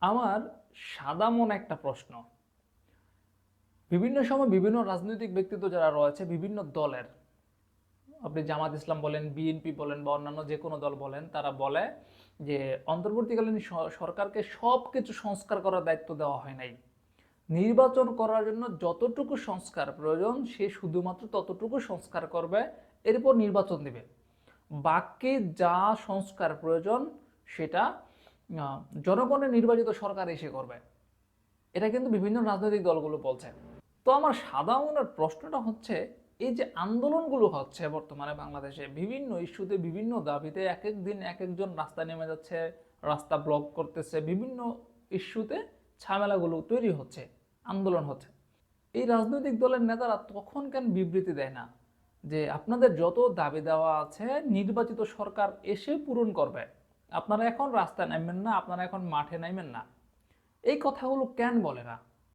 আমার সাদা মনে একটা প্রশ্ন। বিভিন্ন সময় বিভিন্ন রাজনৈতিক ব্যক্তিত্ব যারা রয়েছে বিভিন্ন দলের, আপনি জামাত ইসলাম বলেন, বিএনপি বলেন বা অন্যান্য যে কোনো দল বলেন, তারা বলে যে অন্তর্বর্তীকালীন সরকারকে সব কিছু সংস্কার করার দায়িত্ব দেওয়া হয় নাই। নির্বাচন করার জন্য যতটুকু সংস্কার প্রয়োজন সে শুধুমাত্র ততটুকু সংস্কার করবে, এরপর নির্বাচন দিবে। বাকি যা সংস্কার প্রয়োজন সেটা জনগণের নির্বাচিত সরকার এসে করবে। এটা কিন্তু বিভিন্ন রাজনৈতিক দলগুলো বলছে। তো আমার সাদা মনের প্রশ্নটা হচ্ছে, এই যে আন্দোলনগুলো হচ্ছে বর্তমানে বাংলাদেশে বিভিন্ন ইস্যুতে বিভিন্ন দাবিতে, এক এক দিন এক একজন রাস্তায় নেমে যাচ্ছে, রাস্তা ব্লক করতেছে, বিভিন্ন ইস্যুতে ঝামেলাগুলো তৈরি হচ্ছে, আন্দোলন হচ্ছে। এই রাজনৈতিক দলের নেতারা তখন কেন বিবৃতি দেয় না যে আপনাদের যত দাবি দেওয়া আছে নির্বাচিত সরকার এসে পূরণ করবে, আপনারা এখন রাস্তায় নামবেন না, আপনারা এখন মাঠে নামবেন না? এই কথাগুলো কেন বলে না?